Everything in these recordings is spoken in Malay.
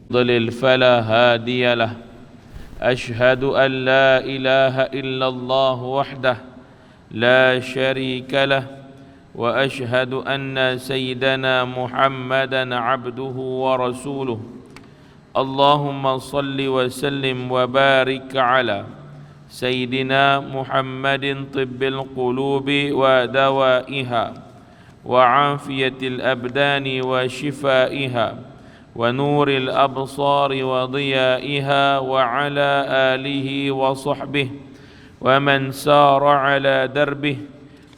يضلل فلا هادي له. أشهد أن لا إله إلا الله وحده لا شريك له، وأشهد أن سيدنا محمدا عبده ورسوله. اللهم صل وسلم وبارك على سيدنا محمد طب القلوب ودوائها وعافية الأبدان وشفائها ونور الأبصار وضيائها، وعلى آله وصحبه ومن سار على دربه،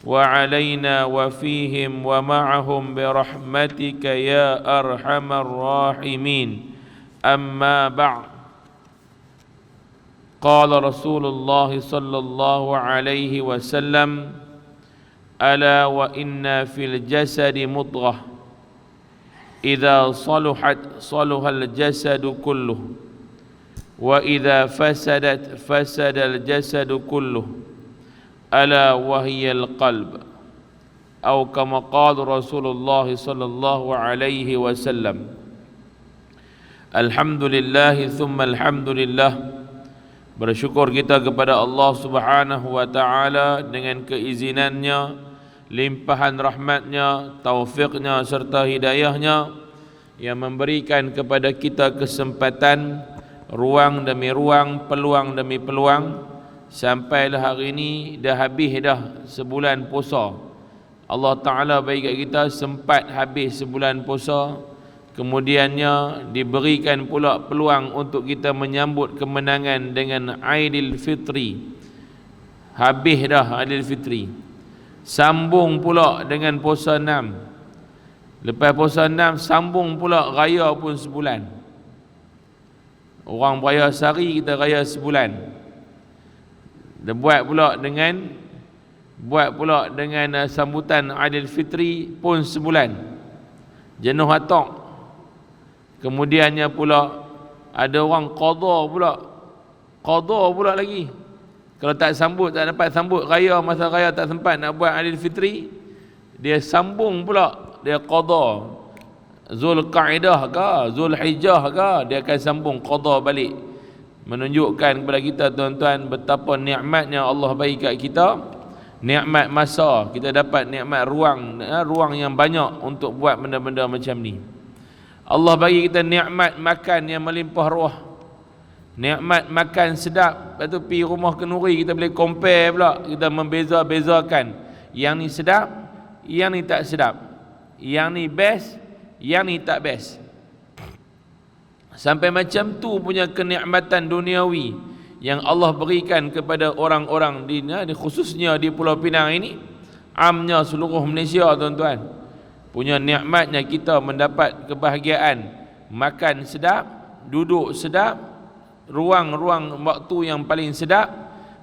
وعلينا وفيهم ومعهم برحمتك يا أرحم الراحمين. أما بعد، قال رسول الله صلى الله عليه وسلم: ألا وإن في الجسد مضغة إذا صلحت صلح الجسد كله، وإذا فسدت فسد الجسد كله، ألا وهي القلب. أو كما قال رسول الله صلى الله عليه وسلم. Alhamdulillah thumma alhamdulillah. Bersyukur kita kepada Allah Subhanahu wa taala dengan keizinannya, limpahan rahmatnya, taufiknya serta hidayahnya yang memberikan kepada kita kesempatan, ruang demi ruang, peluang demi peluang. Sampailah hari ini dah habis dah sebulan puasa. Allah Ta'ala bagi kat kita sempat habis sebulan puasa, kemudiannya diberikan pula peluang untuk kita menyambut kemenangan dengan Aidil Fitri. Habis dah Aidil Fitri, sambung pula dengan puasa 6. Lepas puasa 6 sambung pula raya pun sebulan. Orang beraya sehari, kita raya sebulan. Dia buat pula dengan sambutan Aidil Fitri pun sebulan. Jenuh atok. Kemudiannya pula ada orang qada pula lagi. Kalau tak sambut, tak dapat sambut raya, masa raya tak sempat nak buat Aidil Fitri, dia sambung pula, dia qada. Zulqa'dah ke, Zulhijjah ke, dia akan sambung qada balik. Menunjukkan kepada kita tuan-tuan betapa nikmatnya Allah bagi kat kita. Nikmat masa, kita dapat nikmat ruang yang banyak untuk buat benda-benda macam ni. Allah bagi kita nikmat makan yang melimpah ruah, nikmat makan sedap. Lepas tu pergi rumah kenduri, kita boleh compare pula, kita membeza-bezakan yang ni sedap, yang ni tak sedap, yang ni best, yang ni tak best. Sampai macam tu punya kenikmatan duniawi yang Allah berikan kepada orang-orang di khususnya di Pulau Pinang ini, amnya seluruh Malaysia tuan-tuan. Punya nikmatnya kita mendapat kebahagiaan, makan sedap, duduk sedap, ruang-ruang waktu yang paling sedap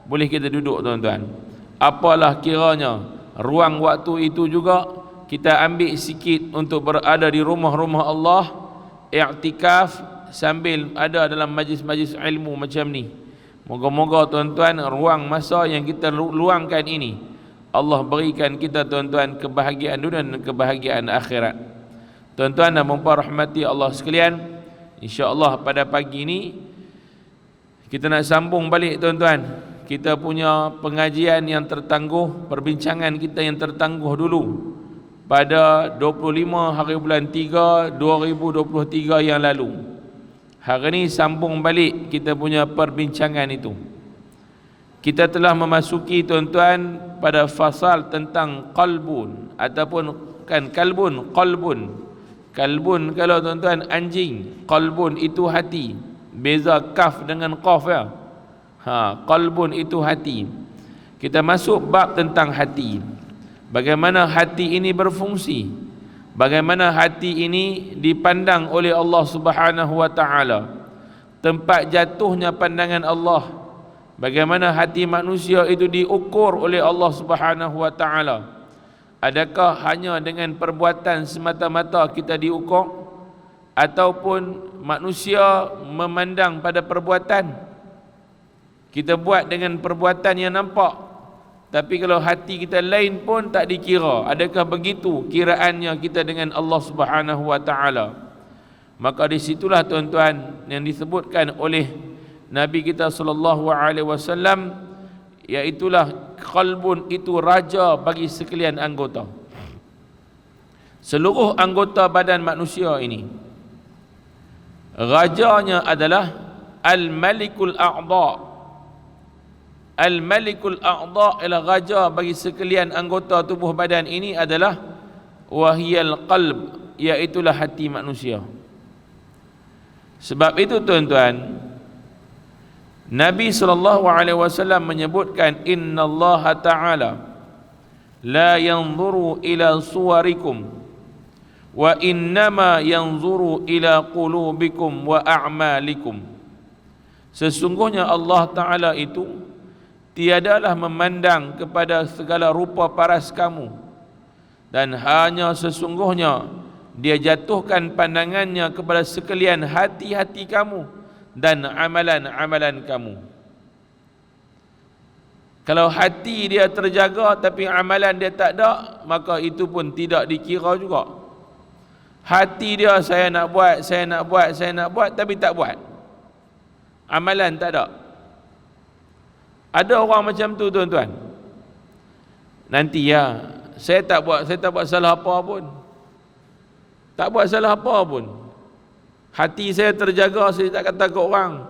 boleh kita duduk tuan-tuan. Apalah kiranya ruang waktu itu juga kita ambil sikit untuk berada di rumah-rumah Allah, i'tikaf sambil ada dalam majlis-majlis ilmu macam ni. Moga-moga tuan-tuan ruang masa yang kita luangkan ini Allah berikan kita tuan-tuan kebahagiaan dunia dan kebahagiaan akhirat. Tuan-tuan dan puan rahmati Allah sekalian, insya-Allah pada pagi ini kita nak sambung balik tuan-tuan. Kita punya pengajian yang tertangguh, perbincangan kita yang tertangguh dulu pada 25 hari bulan 3 2023 yang lalu. Hari ini sambung balik kita punya perbincangan itu. Kita telah memasuki tuan-tuan pada fasal tentang qalbun ataupun qalbun. Qalbun kalau tuan-tuan anjing, qalbun itu hati. Beza kaf dengan qaf ya. Qalbun itu hati. Kita masuk bab tentang hati. Bagaimana hati ini berfungsi? Bagaimana hati ini dipandang oleh Allah Subhanahu wa taala? Tempat jatuhnya pandangan Allah. Bagaimana hati manusia itu diukur oleh Allah Subhanahu wa taala? Adakah hanya dengan perbuatan semata-mata kita diukur, ataupun manusia memandang pada perbuatan? Kita buat dengan perbuatan yang nampak, tapi kalau hati kita lain pun tak dikira. Adakah begitu kiraannya kita dengan Allah Subhanahu wa taala? Maka di situlah tuan-tuan yang disebutkan oleh Nabi kita sallallahu alaihi wasallam, iaitulah qalbun itu raja bagi sekalian anggota. Seluruh anggota badan manusia ini, rajanya adalah Al-Malikul A'dha. Al-Malikul A'dha ialah raja bagi sekalian anggota tubuh badan ini adalah wahiyal qalb, iaitulah hati manusia. Sebab itu tuan-tuan, Nabi SAW menyebutkan, innallaha ta'ala la yanzuru ila suwarikum wa innama yanzuru ila qulubikum wa a'malikum. Sesungguhnya Allah Ta'ala itu tiadalah memandang kepada segala rupa paras kamu, dan hanya sesungguhnya Dia jatuhkan pandangannya kepada sekalian hati-hati kamu dan amalan-amalan kamu. Kalau hati dia terjaga tapi amalan dia tak ada, maka itu pun tidak dikira juga. Hati dia saya nak buat, saya nak buat tapi tak buat. Amalan tak ada. Ada orang macam tu tuan-tuan. Nanti ya, saya tak buat salah apa pun. Tak buat salah apa pun. Hati saya terjaga, saya tak kata ke orang.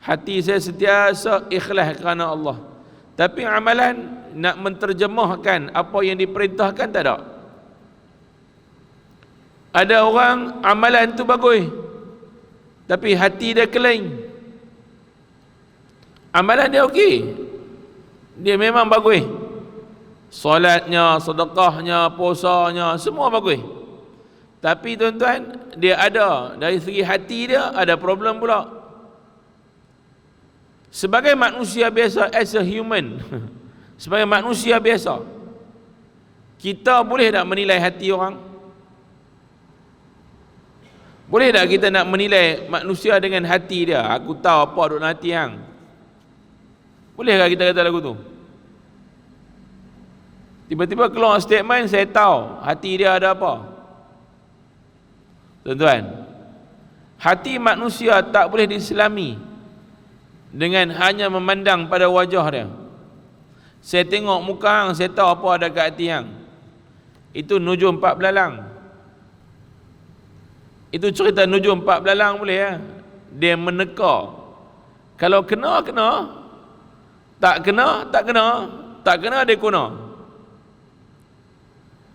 Hati saya sentiasa ikhlas kerana Allah. Tapi amalan nak menterjemahkan apa yang diperintahkan tak ada. Ada orang amalan tu bagus, tapi hati dia kelain. Amalan dia okey, dia memang bagus. Solatnya, sedekahnya, puasanya, semua bagus. Tapi tuan-tuan, dia ada dari segi hati dia ada problem pula. Sebagai manusia biasa, as a human, sebagai manusia biasa, kita boleh tak menilai hati orang? Boleh tak kita nak menilai manusia dengan hati dia? Aku tahu apa duk dalam hati hang. Boleh tak kita kata lagu tu? Tiba-tiba keluar statement, saya tahu hati dia ada apa. Tuan-tuan, hati manusia tak boleh diselami dengan hanya memandang pada wajah dia. Saya tengok muka hang, saya tahu apa ada kat hati hang. Itu nujum 4 belalang. Itu cerita nujum 4 belalang boleh ya? Dia meneka. Kalau kena, kena. Tak kena, tak kena. Tak kena, dia kena.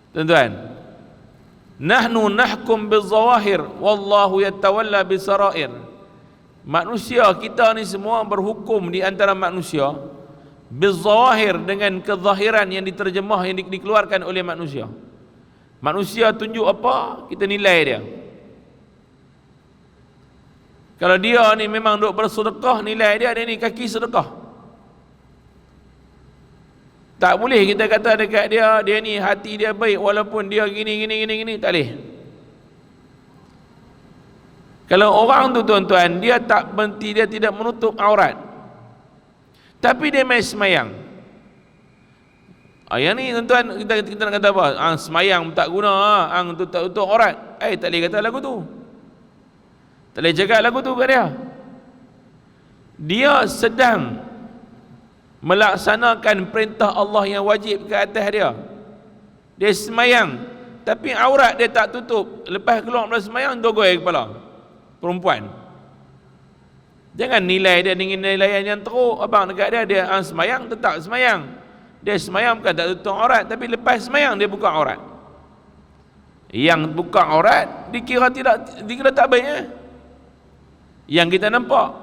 Tuan-tuan, nahnu nahkum bizawahir wallahu yatawalla bisarair. Manusia kita ni semua berhukum di antara manusia bizawahir, dengan kezahiran yang diterjemah, yang dikeluarkan oleh manusia. Manusia tunjuk apa, kita nilai dia. Kalau dia ni memang duk bersedekah, nilai dia ni kaki sedekah. Tak boleh kita kata dekat dia, dia ni hati dia baik walaupun dia gini, tak boleh. Kalau orang tu tuan-tuan, dia tak berhenti, dia tidak menutup aurat, tapi dia main semayang. Yang ni tuan-tuan, kita nak kata apa? Semayang tak guna, tu tak tutup aurat. Tak boleh kata lagu tu. Tak boleh cakap lagu tu kat dia. Dia sedang melaksanakan perintah Allah yang wajib ke atas dia. Dia semayang, tapi aurat dia tak tutup. Lepas keluar dari semayang, dogoi kepala. Perempuan. Jangan nilai dia dengan nilaian yang teruk. Abang dekat dia semayang, tetap semayang. Dia semayang bukan tak tutup aurat, tapi lepas semayang dia buka aurat. Yang buka aurat dikira tak baik. Yang kita nampak.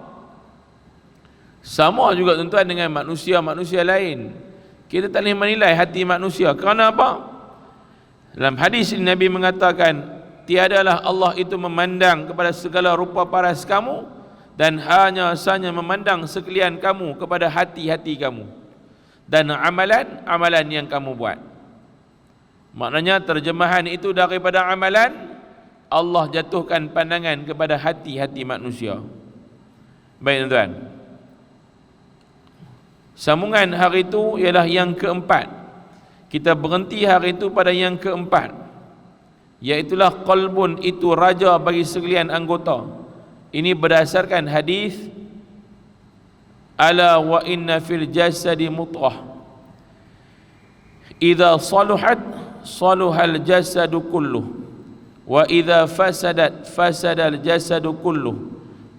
Sama juga tuan-tuan dengan manusia-manusia lain. Kita tak boleh menilai hati manusia. Kerana apa? Dalam hadis ini Nabi mengatakan, tiadalah Allah itu memandang kepada segala rupa paras kamu, dan hanya sahaja memandang sekalian kamu kepada hati-hati kamu dan amalan-amalan yang kamu buat. Maknanya terjemahan itu daripada amalan, Allah jatuhkan pandangan kepada hati-hati manusia. Baik tuan-tuan, sambungan hari itu ialah yang keempat. Kita berhenti hari itu pada yang keempat. iaitulah qalbun itu raja bagi sekalian anggota. Ini berdasarkan hadis ala wa inna fil jasadi mudghah idza saluhat saluhal jasadu kulluh wa idza fasadat fasadal jasadu kulluh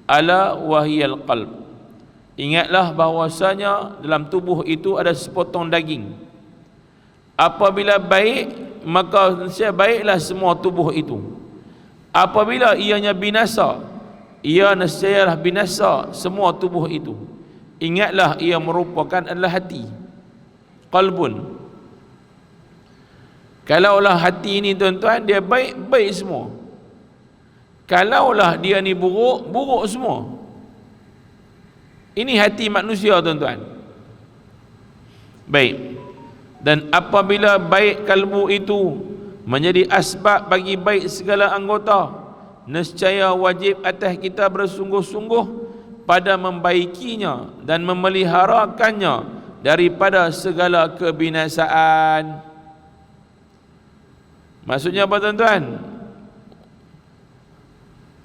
ala wahiyal qalb. Ingatlah bahwasanya dalam tubuh itu ada sepotong daging. Apabila baik, maka baiklah semua tubuh itu. Apabila ianya binasa, ia nescayalah binasa semua tubuh itu. Ingatlah ia merupakan adalah hati, qalbun. Kalaulah hati ini tuan-tuan dia baik, baik semua. Kalaulah dia ni buruk, buruk semua. Ini hati manusia tuan-tuan. Baik. Dan apabila baik kalbu itu menjadi asbab bagi baik segala anggota, nescaya wajib atas kita bersungguh-sungguh pada membaikinya dan memeliharakannya daripada segala kebinasaan. Maksudnya apa tuan-tuan?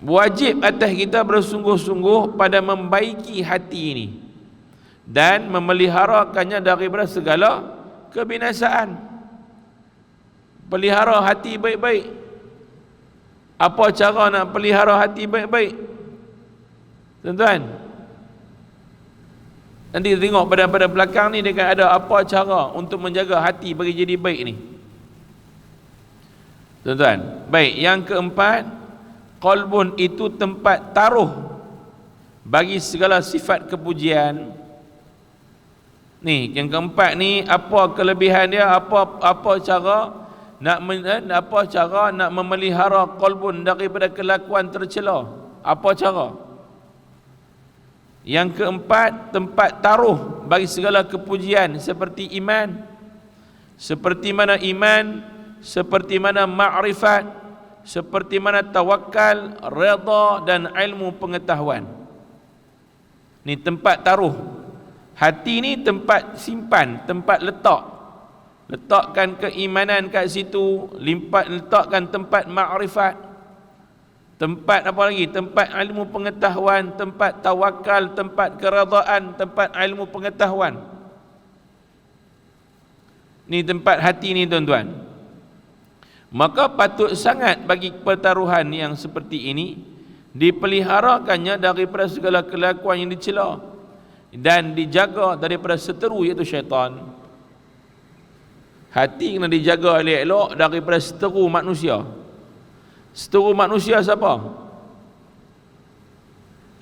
Wajib atas kita bersungguh-sungguh pada membaiki hati ini dan memeliharakannya daripada segala kebinasaan. Pelihara hati baik-baik. Apa cara nak pelihara hati baik-baik? Tuan-tuan, nanti tengok pada belakang ni dia ada apa cara untuk menjaga hati bagi jadi baik ni. Tuan-tuan, baik, yang keempat, qalbun itu tempat taruh bagi segala sifat kepujian. Ni yang keempat ni, apa kelebihan dia, apa cara nak memelihara qalbun daripada kelakuan tercela? Apa cara? Yang keempat, tempat taruh bagi segala kepujian seperti iman. Seperti mana iman, seperti mana ma'rifat, seperti mana tawakal, redha dan ilmu pengetahuan. Ni tempat taruh. Hati ni tempat simpan, tempat letak. Letakkan keimanan kat situ, letakkan tempat makrifat. Tempat apa lagi? Tempat ilmu pengetahuan, tempat tawakal, tempat keredaan, tempat ilmu pengetahuan. Ni tempat hati ni tuan-tuan. Maka patut sangat bagi pertaruhan yang seperti ini dipeliharakannya daripada segala kelakuan yang dicela dan dijaga daripada seteru iaitu syaitan. Hati kena dijaga elok-elok daripada seteru manusia. Seteru manusia siapa?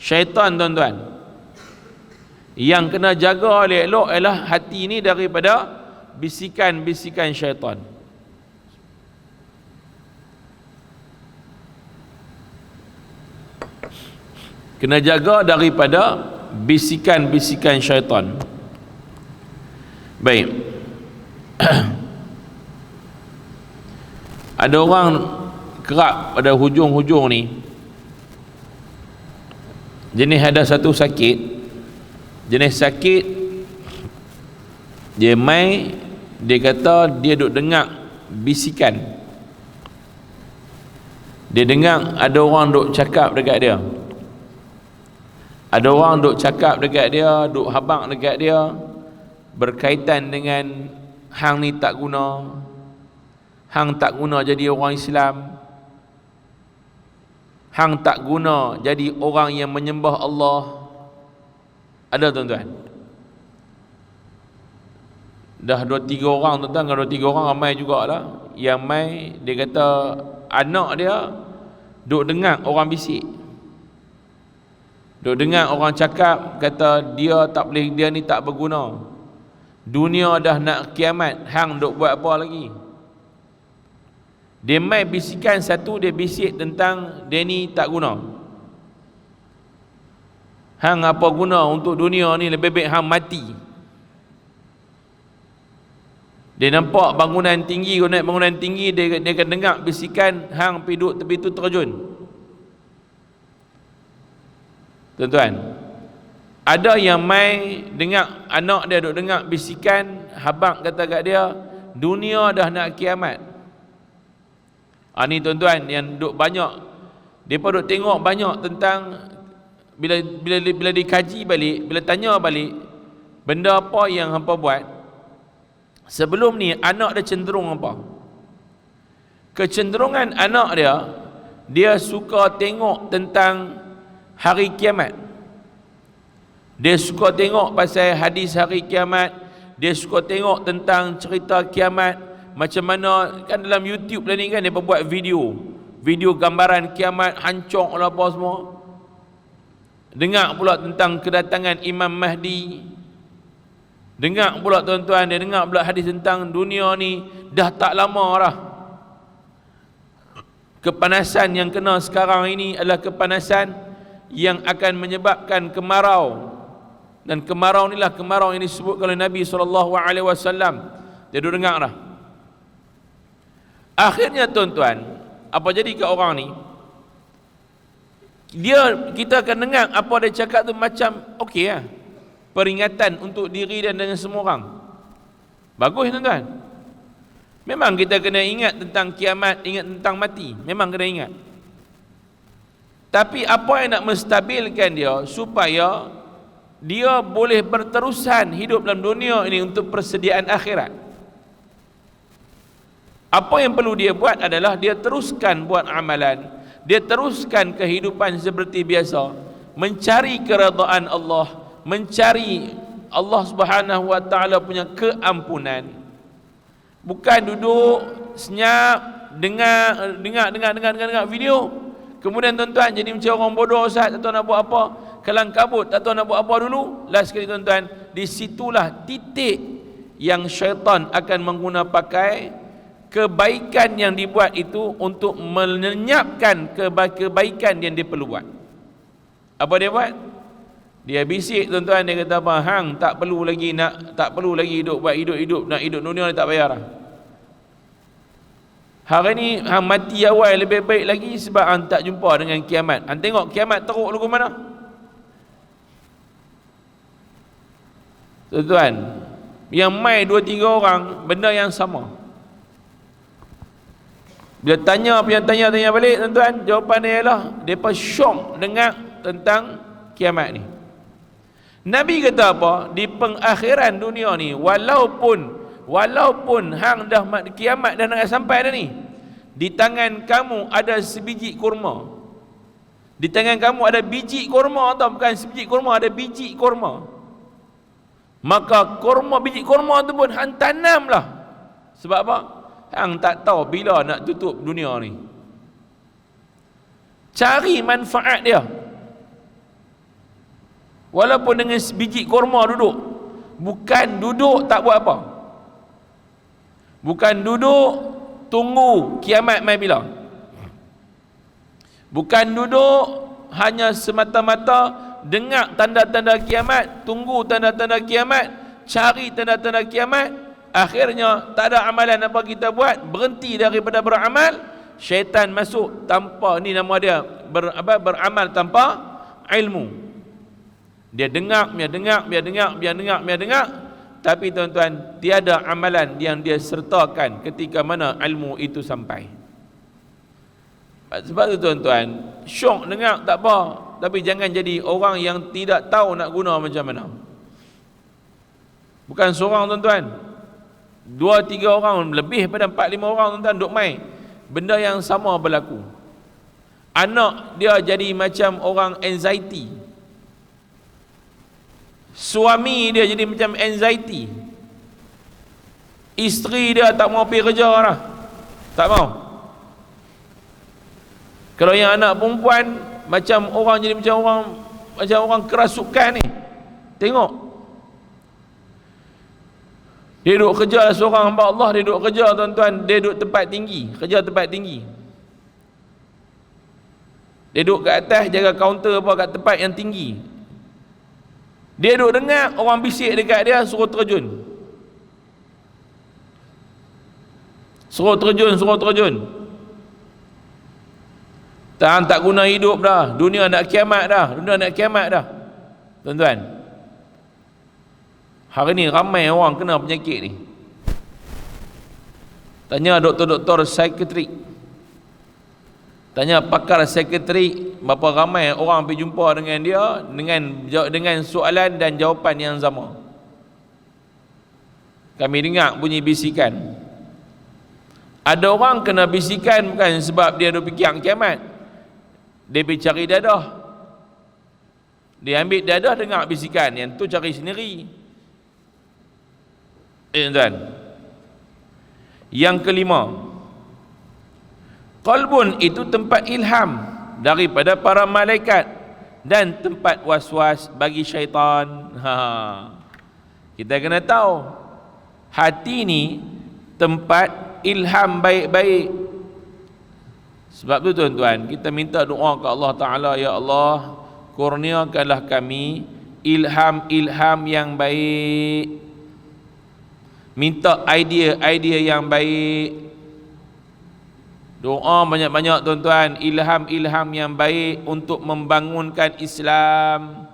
Syaitan tuan-tuan. Yang kena jaga elok-elok ialah hati ini daripada bisikan-bisikan syaitan. Kena jaga daripada bisikan-bisikan syaitan. Baik. Ada orang kerap pada hujung-hujung ni, jenis ada satu sakit, jenis sakit dia mai, dia kata dia duk dengar bisikan, dia dengar ada orang duk cakap dekat dia, ada orang duk cakap dekat dia, duk habaq dekat dia berkaitan dengan hang ni tak guna, hang tak guna jadi orang Islam, hang tak guna jadi orang yang menyembah Allah. Ada tuan-tuan. Dah 2-3 orang tuan-tuan, kalau 2-3 orang ramai jugalah. Yang mai dia kata anak dia duk dengar orang bisik, duk dengar orang cakap, kata dia tak boleh, dia ni tak berguna, dunia dah nak kiamat, hang duk buat apa lagi. Dia mai bisikan satu, dia bisik tentang dia ni tak guna. Hang apa guna untuk dunia ni, lebih baik hang mati. Dia nampak bangunan tinggi, kau naik bangunan tinggi, dia akan dengar bisikan hang pergi duduk tepi tu terjun. Tuan-tuan, ada yang mai dengar anak dia duk dengar bisikan, habaq kata kat dia dunia dah nak kiamat, Ni tuan-tuan yang duk banyak, depa duk tengok banyak tentang, bila dikaji balik, bila tanya balik benda apa yang hampa buat sebelum ni, anak dia cenderung apa? Kecenderungan anak dia suka tengok tentang hari kiamat. Dia suka tengok pasal hadis hari kiamat, dia suka tengok tentang cerita kiamat. Macam mana kan dalam YouTube lah ni kan, dia buat video gambaran kiamat hancur lah apa semua. Dengar pula tentang kedatangan Imam Mahdi. Dengar pula tuan-tuan, dia dengar pula hadis tentang dunia ni dah tak lama dah. Kepanasan yang kena sekarang ini adalah kepanasan yang akan menyebabkan kemarau. Dan kemarau inilah kemarau yang disebut oleh Nabi SAW. Dia duduk dengar dah. Akhirnya tuan-tuan, apa jadi ke orang ni? Kita akan dengar apa dia cakap tu macam okey lah, peringatan untuk diri dan dengan semua orang. Bagus tuan-tuan. Memang kita kena ingat tentang kiamat, ingat tentang mati. Memang kena ingat. Tapi apa yang nak menstabilkan dia supaya dia boleh berterusan hidup dalam dunia ini untuk persediaan akhirat. Apa yang perlu dia buat adalah dia teruskan buat amalan, dia teruskan kehidupan seperti biasa, mencari keredaan Allah, mencari Allah Subhanahu wa taala punya keampunan. Bukan duduk senyap dengar video. Kemudian tuan-tuan jadi macam orang bodoh, Ustaz, tak tahu nak buat apa, kelang kabut, tak tahu nak buat apa dulu. Last sekali tuan-tuan, di situlah titik yang syaitan akan menggunakan pakai kebaikan yang dibuat itu untuk melenyapkan kebaikan yang dia perlu buat. Apa dia buat? Dia bisik tuan-tuan, dia kata apa? Hang tak perlu lagi hidup, buat hidup nak hidup dunia ni tak payah dah. Hari ni hang mati awal lebih baik lagi sebab hang tak jumpa dengan kiamat. Hang tengok kiamat teruk lu ke mana? Tuan-tuan, yang mai 2-3 orang benda yang sama. Bila tanya balik tuan-tuan, jawapan dia ialah depa syok dengar tentang kiamat ni. Nabi kata apa? Di pengakhiran dunia ni, walaupun hang dah kiamat dah nak sampai dah ni, di tangan kamu ada sebiji kurma. Di tangan kamu ada biji kurma, atau bukan sebiji kurma, ada biji kurma. Maka biji kurma tu pun hang tanamlah. Sebab apa? Hang tak tahu bila nak tutup dunia ni. Cari manfaat dia. Walaupun dengan sebiji kurma duduk. Bukan duduk tak buat apa. Bukan duduk tunggu kiamat mai bila. Bukan duduk hanya semata-mata dengar tanda-tanda kiamat, tunggu tanda-tanda kiamat, cari tanda-tanda kiamat, akhirnya tak ada amalan apa kita buat, berhenti daripada beramal, syaitan masuk tanpa, ni nama dia beramal tanpa ilmu. Dia dengar, tapi tuan-tuan, tiada amalan yang dia sertakan ketika mana ilmu itu sampai. Sebab tu tuan-tuan, syok dengar tak apa, tapi jangan jadi orang yang tidak tahu nak guna macam mana. Bukan seorang tuan-tuan, 2-3 orang, lebih pada 4-5 orang tuan-tuan duk mai, benda yang sama berlaku. Anak dia jadi macam orang anxiety, suami dia jadi macam anxiety, isteri dia tak mau pergi kerja dah, tak mau. Kalau yang anak perempuan macam orang jadi macam orang kerasukan ni. Tengok, dia duduk kerja seorang hamba Allah, dia duduk kerja tuan-tuan, dia duduk tempat tinggi, kerja tempat tinggi. Dia duduk kat atas jaga kaunter apa kat tempat yang tinggi. Dia duduk dengar orang bisik dekat dia, suruh terjun. Suruh terjun. Tak guna hidup dah, dunia nak kiamat dah. Tuan-tuan, hari ni ramai orang kena penyakit ni. Tanya doktor-doktor psikiatrik, Tanya pakar sekretari, berapa ramai orang pergi jumpa dengan dia dengan soalan dan jawapan yang sama. Kami dengar bunyi bisikan. Ada orang kena bisikan bukan sebab dia duk fikir kiamat. Dia pergi cari dadah. Dia ambil dadah dengar bisikan, yang tu cari sendiri. Tuan. Yang kelima, qalbun itu tempat ilham daripada para malaikat dan tempat was-was bagi syaitan. Kita kena tahu, hati ni tempat ilham baik-baik. Sebab tu tuan-tuan, kita minta doa ke Allah Ta'ala, ya Allah, kurniakanlah kami ilham-ilham yang baik. Minta idea-idea yang baik. Doa banyak-banyak tuan-tuan, ilham-ilham yang baik untuk membangunkan Islam,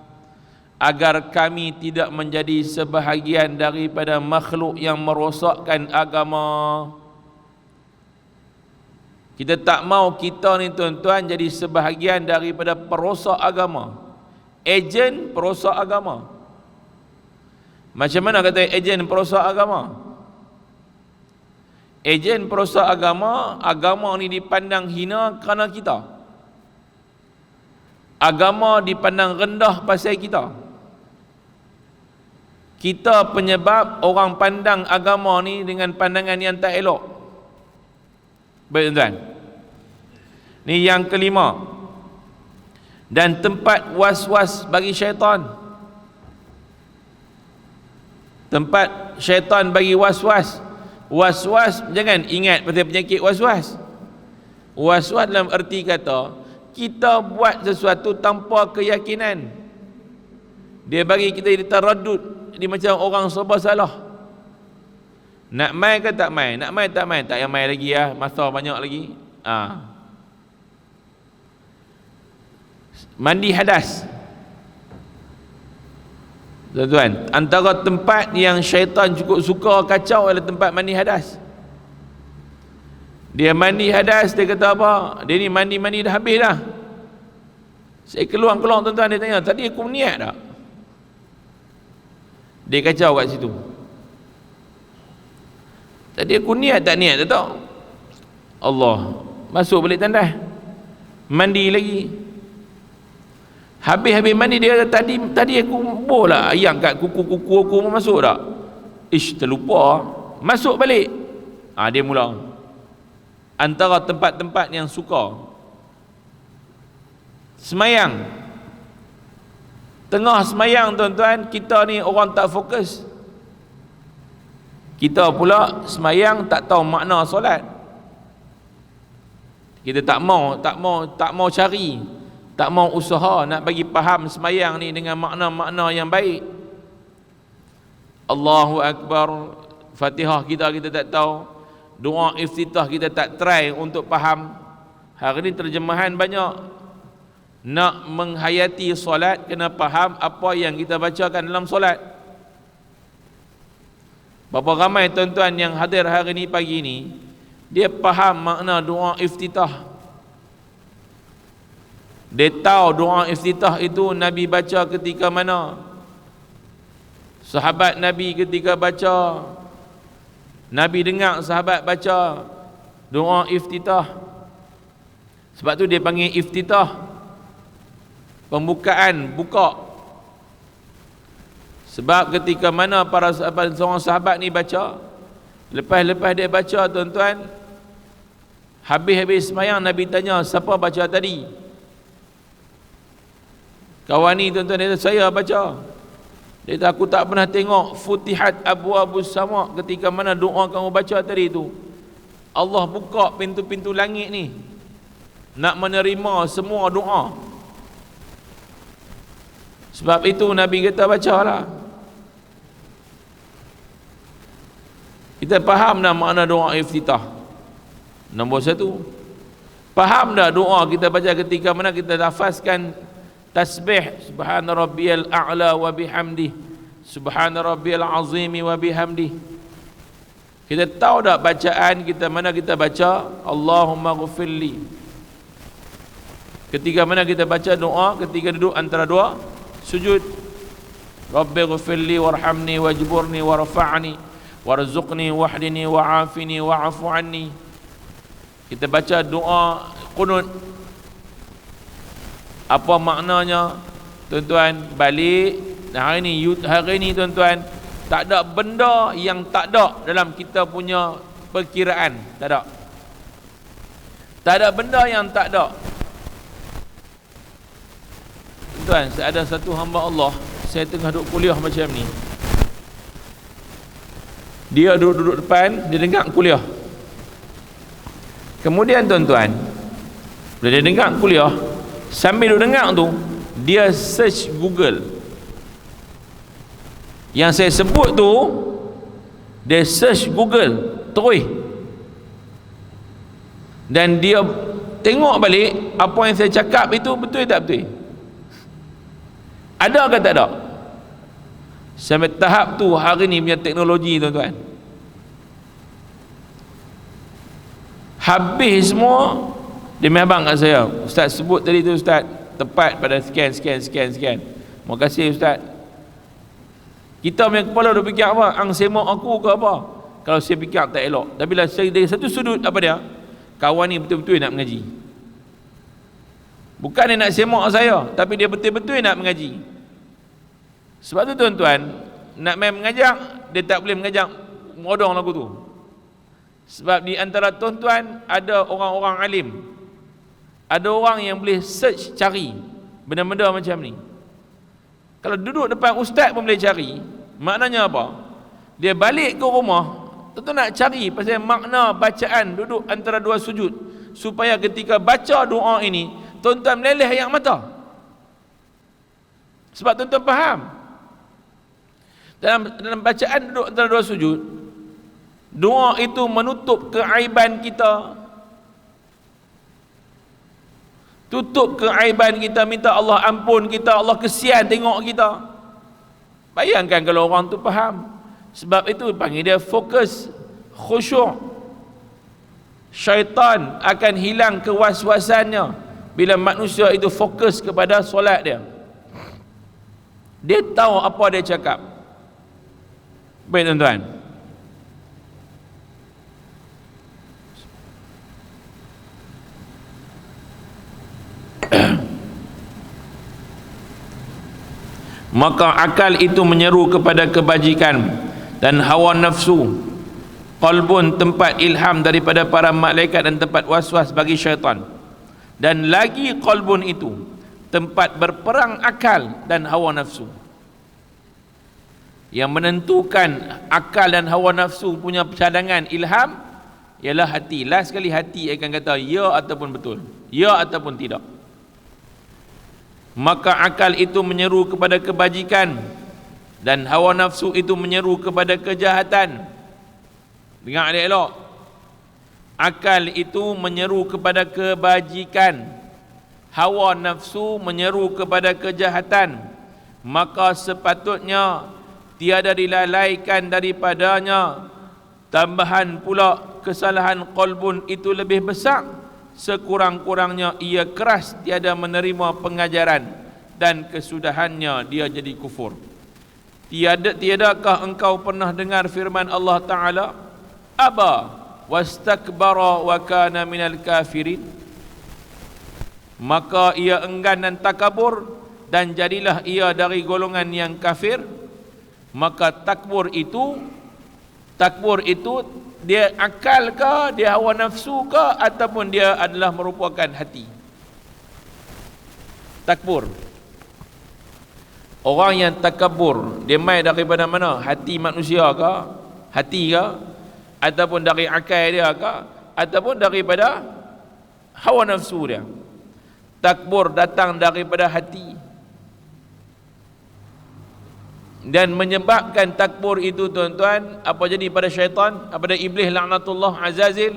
agar kami tidak menjadi sebahagian daripada makhluk yang merosakkan agama. Kita tak mau kita ni tuan-tuan jadi sebahagian daripada perosak agama, ejen perosak agama. Macam mana kata ejen perosak agama? Ejen perosak agama, agama ni dipandang hina kerana kita. Agama dipandang rendah pasal kita. Kita penyebab orang pandang agama ni dengan pandangan yang tak elok. Baik tuan. Ni yang kelima. Dan tempat was-was bagi syaitan. Tempat syaitan bagi was-was. Was-was, jangan ingat pasal penyakit was-was. Was-was dalam erti kata, kita buat sesuatu tanpa keyakinan. Dia bagi kita jadi taraddud, dia macam orang serba salah. Nak mai ke tak mai? Nak mai tak mai? Tak payah mai lagi lah, masa banyak lagi. Mandi hadas. Tuan-tuan, antara tempat yang syaitan cukup suka kacau adalah tempat mandi hadas. Dia mandi hadas, dia kata apa? Dia ni mandi-mandi dah habis dah. Saya keluar tuan-tuan, dia tanya, tadi aku niat tak? Dia kacau kat situ. Tadi aku niat tak niat tak? Allah, masuk balik tandas, mandi lagi. Habis mandi dia kata, tadi aku bola ayam kat kuku-kuku aku masuk tak? Terlupa. Masuk balik. Dia mula. Antara tempat-tempat yang suka semayang. Tengah semayang tuan-tuan, kita ni orang tak fokus. Kita pula semayang tak tahu makna solat. Kita tak mau cari, tak mau usaha nak bagi faham semayang ni dengan makna-makna yang baik. Allahu Akbar, Fatihah kita tak tahu, doa iftitah kita tak try untuk faham. Hari ni terjemahan banyak. Nak menghayati solat, kena faham apa yang kita bacakan dalam solat. Berapa ramai tuan-tuan yang hadir hari ni pagi ni, dia faham makna doa iftitah. Dia tahu doa iftitah itu Nabi baca ketika mana, sahabat Nabi ketika baca, Nabi dengar sahabat baca doa iftitah. Sebab tu dia panggil iftitah, pembukaan, buka. Sebab ketika mana para sahabat, seorang sahabat ni baca, lepas dia baca tuan-tuan, habis semayang, Nabi tanya, siapa baca tadi? Kawan ni tuan-tuan, dia kata, saya baca. Dia kata, aku tak pernah tengok futihat abwabus sama, ketika mana doa kamu baca tadi tu, Allah buka pintu-pintu langit ni nak menerima semua doa. Sebab itu Nabi kata, bacalah. Kita faham dah makna doa iftitah. Nombor satu, faham dah doa kita baca ketika mana kita lafazkan tasbih, subhana rabbiyal a'la wa bihamdi, subhana rabbiyal azimi wa bihamdi. Kita tahu tak bacaan kita, mana kita baca Allahumma ghfirli, Ketika mana kita baca doa ketika duduk antara dua sujud, Rabbighfirli warhamni wajburni warfa'ni warzuqni wahdini wa'afini wa'afu anni. Kita baca doa qunut. Apa maknanya tuan-tuan? Balik hari ni tuan-tuan, tak ada benda yang tak ada dalam kita punya perkiraan. Tak ada benda yang tak ada. Tuan, ada satu hamba Allah, saya tengah duduk kuliah macam ni. Dia duduk depan, dia dengar kuliah. Kemudian tuan-tuan, bila dia dengar kuliah, sambil duduk dengar tu, dia search Google. Yang saya sebut tu, dia search Google terus. Dan dia tengok balik apa yang saya cakap itu betul tak betul. Ada ke tak ada? Sampai tahap tu hari ni punya teknologi tuan-tuan. Habis semua, dia abang kat saya, Ustaz sebut tadi tu Ustaz, tepat pada sekian. Terima kasih Ustaz. Kita punya kepala dah fikir apa? Ang semak aku ke apa? Kalau saya fikir tak elok. Tapi bila saya dari satu sudut, apa dia? Kawan ni betul-betul nak mengaji. Bukan dia nak semak saya, tapi dia betul-betul nak mengaji. Sebab tu tuan-tuan, nak main mengajak, dia tak boleh mengajak modong lagu tu. Sebab di antara tuan-tuan ada orang-orang alim, ada orang yang boleh search, cari benda-benda macam ni. Kalau duduk depan ustaz pun boleh cari. Maknanya apa? Dia balik ke rumah, tentu nak cari pasal makna bacaan duduk antara dua sujud, supaya ketika baca doa ini tuan-tuan meleleh air mata. Sebab tuan-tuan faham, dalam bacaan duduk antara dua sujud, doa itu menutup keaiban kita, tutup keaiban kita, minta Allah ampun kita, Allah kesian tengok kita. Bayangkan kalau orang tu faham. Sebab itu panggil dia fokus, khusyuk. Syaitan akan hilang kewaswasannya bila manusia itu fokus kepada solat dia. Dia tahu apa dia cakap. Baik tuan-tuan, maka akal itu menyeru kepada kebajikan dan hawa nafsu. Qalbun tempat ilham daripada para malaikat dan tempat waswas bagi syaitan. Dan lagi qalbun itu tempat berperang akal dan hawa nafsu. Yang menentukan akal dan hawa nafsu punya cadangan ilham ialah hati. Last sekali hati akan kata ya ataupun betul, ya ataupun tidak. Maka akal itu menyeru kepada kebajikan dan hawa nafsu itu menyeru kepada kejahatan. Dengar elok. Akal itu menyeru kepada kebajikan, hawa nafsu menyeru kepada kejahatan. Maka sepatutnya tiada dilalaikan daripadanya. Tambahan pula kesalahan qalbun itu lebih besar, sekurang-kurangnya ia keras tiada menerima pengajaran dan kesudahannya dia jadi kufur. Tiadakah engkau pernah dengar firman Allah Ta'ala, aba wastakbara wa kana minal kafirin? Maka ia enggan dan takabur dan jadilah ia dari golongan yang kafir. Maka takbur itu dia akal ke, dia hawa nafsu ke, ataupun dia adalah merupakan hati? Takbur. Orang yang takabur, dia mai daripada mana? Hati manusia ke? Hati ke? Ataupun dari akal dia ke? Ataupun daripada hawa nafsu dia? Takbur datang daripada hati. Dan menyebabkan takbur itu tuan-tuan, apa jadi pada syaitan, pada iblis laknatullah Azazil?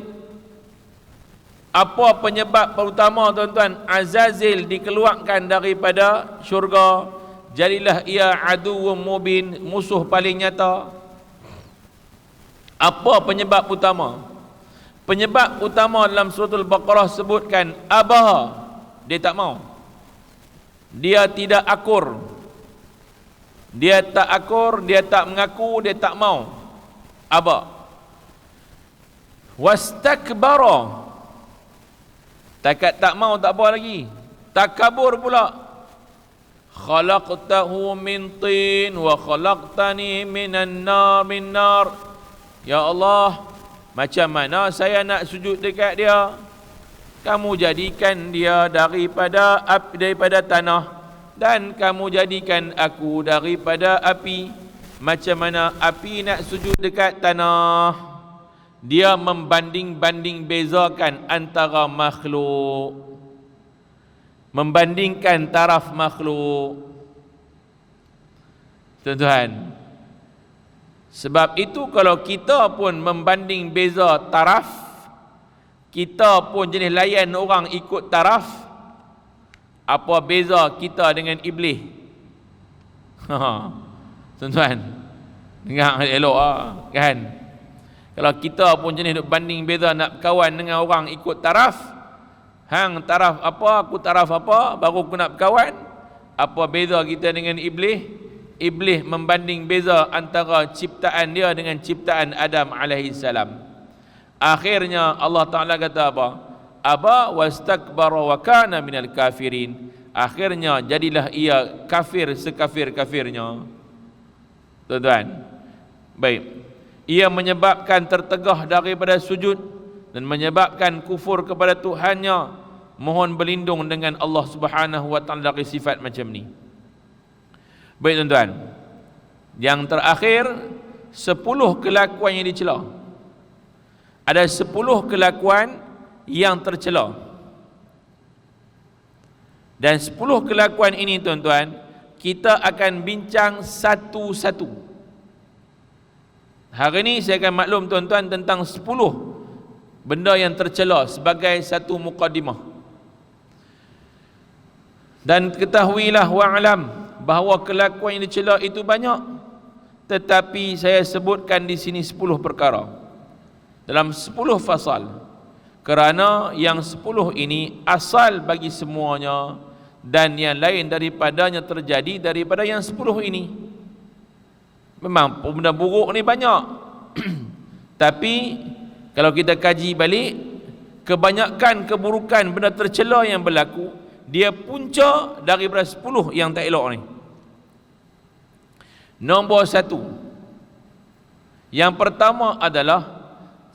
Apa penyebab pertama tuan-tuan Azazil dikeluarkan daripada syurga? Jadilah ia aduwwum mubin, musuh paling nyata. Apa penyebab utama? Penyebab utama dalam surah Al-Baqarah sebutkan aba Dia tak mau. Dia tidak akur. Dia tak akur, dia tak mengaku, dia tak mau. Aba. Wastakbara. Takat tak mau tak apa lagi. Takabur pula. Khalaqtahu min tin wa khalaqtani minan nar min nar. Ya Allah, macam mana saya nak sujud dekat dia? Kamu jadikan dia daripada tanah, dan kamu jadikan aku daripada api. Macam mana api nak sujud dekat tanah? Dia membanding-banding bezakan antara makhluk, membandingkan taraf makhluk. Tuan-tuan, sebab itu kalau kita pun membanding beza taraf, kita pun jenis layan orang ikut taraf, apa beza kita dengan iblis? Tuan-tuan, dengar elok kan? Kalau kita pun jenis duk banding beza nak berkawan dengan orang ikut taraf, hang taraf apa, aku taraf apa, baru aku nak berkawan. Apa beza kita dengan iblis? Iblis membanding beza antara ciptaan dia dengan ciptaan Adam alaihi salam. Akhirnya Allah Ta'ala kata apa? Aba wastakbara wa kana minal kafirin. Akhirnya jadilah ia kafir sekafir-kafirnya. Tuan-tuan, baik, ia menyebabkan tertegah daripada sujud dan menyebabkan kufur kepada Tuhannya. Mohon berlindung dengan Allah Subhanahu wa Ta'ala dari sifat macam ni. Baik tuan-tuan, yang terakhir 10 kelakuan yang dicela. Ada 10 kelakuan yang tercela. Dan 10 kelakuan ini tuan-tuan, kita akan bincang satu-satu. Hari ini saya akan maklum tuan-tuan tentang 10 benda yang tercela sebagai satu mukadimah. Dan ketahuilah wa'alam bahawa kelakuan yang dicela itu banyak, tetapi saya sebutkan di sini 10 perkara dalam 10 fasal, kerana yang 10 ini asal bagi semuanya, dan yang lain daripadanya terjadi daripada yang 10 ini. Memang benda buruk ni banyak tapi kalau kita kaji balik, kebanyakan keburukan benda tercela yang berlaku, dia punca daripada 10 yang tak elok ni. Nombor 1, yang pertama adalah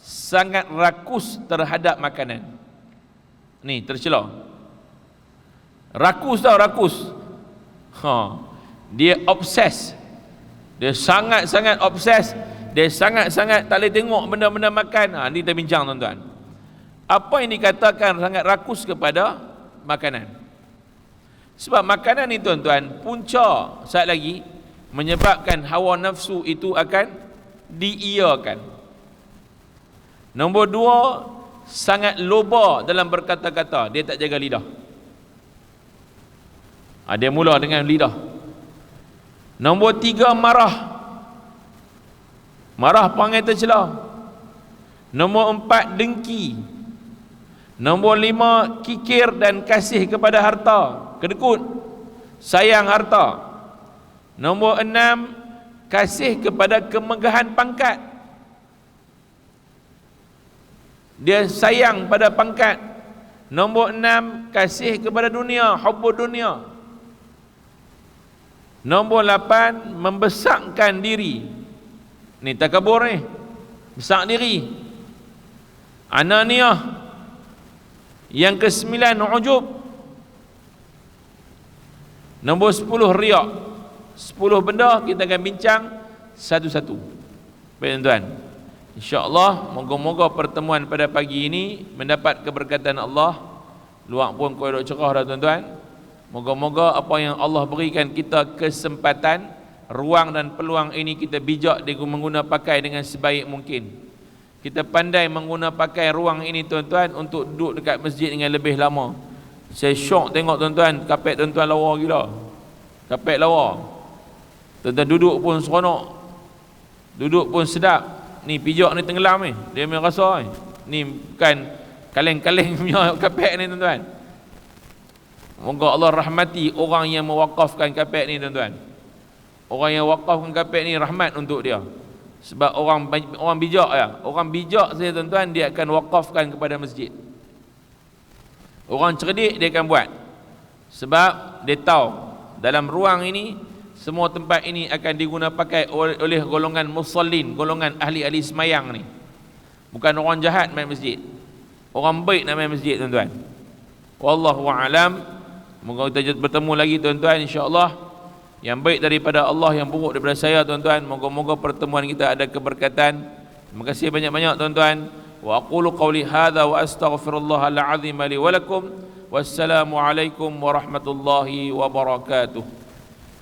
sangat rakus terhadap makanan. Ni tercela. Rakus tau, rakus. Dia obses. Dia sangat-sangat obses. Dia sangat-sangat tak boleh tengok benda-benda makan. Ni kita bincang tuan-tuan. Apa yang dikatakan sangat rakus kepada makanan? Sebab makanan ni tuan-tuan, punca saat lagi menyebabkan hawa nafsu itu akan diiyakan. Nombor 2, sangat loba dalam berkata-kata. Dia tak jaga lidah. Dia mula dengan lidah. Nombor 3, marah. Marah perangai tercela. Nombor 4, dengki. Nombor 5, kikir dan kasih kepada harta, kedekut, sayang harta. Nombor 6, kasih kepada kemegahan pangkat. Dia sayang pada pangkat. Nombor 6, kasih kepada dunia, hubbud dunia. Nombor 8, membesarkan diri. Ni takabur ni, besar diri. Ananiyah. Yang ke-9, ujub. Nombor 10, riak. 10 benda kita akan bincang satu-satu. Baik tuan-tuan, insya-Allah moga-moga pertemuan pada pagi ini mendapat keberkatan Allah. Luar pun kau duk cerah dah tuan-tuan. Moga-moga apa yang Allah berikan kita kesempatan, ruang dan peluang ini kita bijak mengguna pakai dengan sebaik mungkin. Kita pandai mengguna pakai ruang ini tuan-tuan untuk duduk dekat masjid dengan lebih lama. Saya syok tengok tuan-tuan, kapet tuan-tuan lawa gila. Kapet lawa. Tuan-tuan duduk pun seronok. Duduk pun sedap. Ni pijak ni tenggelam ni. Dia memang rasa ni. Ni bukan kaleng-kaleng punya kapet ni tuan-tuan. Moga Allah rahmati orang yang mewakafkan kapek ni tuan-tuan. Orang yang wakafkan kapek ni rahmat untuk dia. Sebab orang bijak ya. Orang bijak saya tuan-tuan, dia akan wakafkan kepada masjid. Orang cerdik dia akan buat. Sebab dia tahu dalam ruang ini, semua tempat ini akan digunakan pakai oleh golongan musallin, golongan ahli-ahli semayang ni. Bukan orang jahat main masjid. Orang baik nak main masjid tuan-tuan. Wallahu a'lam. Moga kita bertemu lagi tuan-tuan insya-Allah. Yang baik daripada Allah, yang buruk daripada saya tuan-tuan. Moga-moga pertemuan kita ada keberkatan. Terima kasih banyak-banyak tuan-tuan. Wa aqulu qawli hadza wa astaghfirullahal azim li wa lakum. Wassalamu alaikum warahmatullahi wabarakatuh.